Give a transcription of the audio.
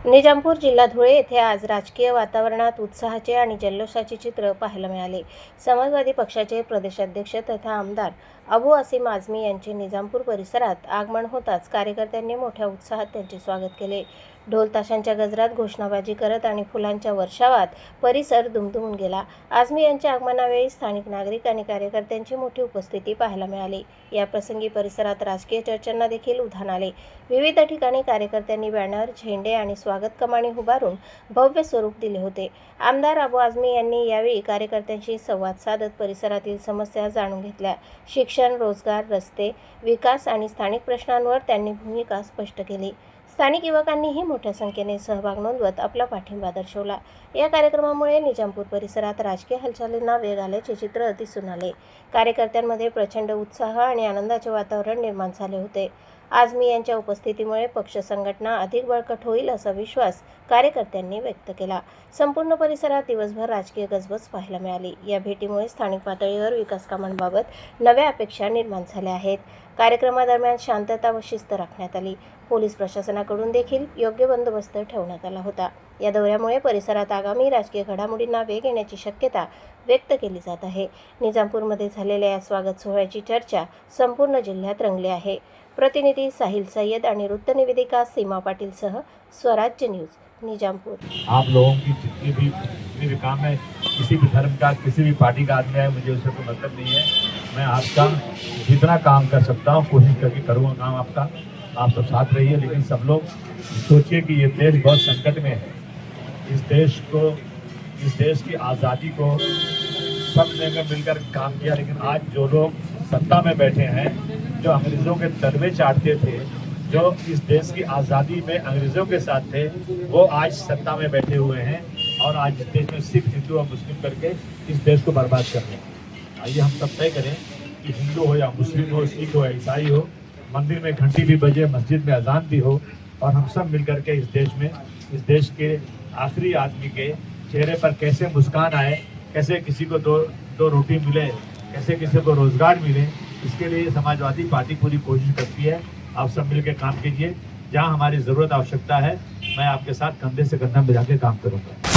निजामपूर जिल्हा धुळे येथे आज राजकीय वातावरणात उत्साहाचे आणि जल्लोषाचे चित्र पाहायला मिळाले। समाजवादी पक्षाचे प्रदेशाध्यक्ष तथा आमदार अबू आसिम आझमी यांचे निजामपूर परिसरात आगमन होताच कार्यकर्त्यांनी मोठ्या उत्साहात त्यांचे स्वागत केले। ढोल ताशांच्या गजरात घोषणाबाजी करत आणि फुलांच्या वर्षावात परिसर दुमदुमून गेला। आझमी यांच्या आगमनावेळी स्थानिक नागरिक आणि कार्यकर्त्यांची मोठी उपस्थिती पाहायला मिळाली। या प्रसंगी परिसरात राजकीय चर्चांना देखील उधाण आले। विविध ठिकाणी कार्यकर्त्यांनी बॅनर, झेंडे आणि स्वागत कमानी उभारून भव्य स्वरूप दिले होते। आमदार अबू आझमी यांनी यावेळी कार्यकर्त्यांशी संवाद साधत परिसरातील समस्या जाणून घेतल्या। शिक्षण, रोजगार, रस्ते, विकास आणि स्थानिक प्रश्नांवर त्यांनी भूमिका स्पष्ट केली। स्थानिक युवकांनीही मोठ्या संख्येने सहभाग नोंदवत आपला पाठिंबा दर्शवला। या कार्यक्रमामुळे निजामपूर परिसरात राजकीय हालचालींना वेग आल्याचे चित्र दिसून आले। कार्यकर्त्यांमध्ये प्रचंड उत्साह आणि आनंदाचे वातावरण निर्माण झाले होते। आझमी यांच्या उपस्थितीमुळे पक्ष संघटना अधिक बळकट होईल असा विश्वास कार्यकर्त्यांनी व्यक्त केला। संपूर्ण परिसरात दिवसभर राजकीय गजबज पाहायला मिळाली। या भेटीमुळे स्थानिक पातळीवर विकास कामांबाबत नव्या अपेक्षा निर्माण झाल्या आहेत। कार्यक्रमादरम्यान शांतता व शिस्त राखण्यात आली। पोलीस प्रशासनाकडून देखील योग्य बंदोबस्त ठेवण्यात आला होता। या दौऱ्यामुळे परिसरात आगामी राजकीय घडामोडींना वेग येण्याची शक्यता व्यक्त केली जात आहे। निजामपूरमध्ये झालेल्या या स्वागत सोहळ्याची चर्चा संपूर्ण जिल्ह्यात रंगली आहे। प्रतिनिधी साहिल सय्यद आणि वृत्तनिवेदिका सीमा पाटिल सह स्वराज्य न्यूज, निजामपुर। आप लोगों की जितनी भी काम है, किसी भी धर्म का, किसी भी पार्टी का आदमी है, मुझे उससे कोई मतलब नहीं है। मैं आपका जितना काम कर सकता हूँ कोशिश करके करूँगा काम आपका। आप सब साथ रहिए, लेकिन सब लोग सोचिए कि ये देश बहुत संकट में है। इस देश की आज़ादी को सब ने मिलकर काम किया, लेकिन आज जो लोग सत्ता में बैठे हैं, जो अंग्रेज़ों के तलवे चाटते थे, जो इस देश की आज़ादी में अंग्रेज़ों के साथ थे, वो आज सत्ता में बैठे हुए हैं और आज इस देश में सिख, हिंदू और मुस्लिम करके इस देश को बर्बाद कर रहे हैं। आइए हम सब तय करें कि हिंदू हो या मुस्लिम हो, सिख हो या ईसाई हो, मंदिर में घंटी भी बजे, मस्जिद में अजान भी हो, और हम सब मिल करके इस देश के आखिरी आदमी के चेहरे पर कैसे मुस्कान आए, कैसे किसी को दो रोटी मिले, कैसे किसी को रोजगार मिले, इसके लिए समाजवादी पार्टी पूरी कोशिश करती है। आप सब मिलकर काम कीजिए। जहाँ हमारी ज़रूरत आवश्यकता है, मैं आपके साथ कंधे से कंधा मिला के काम करूँगा।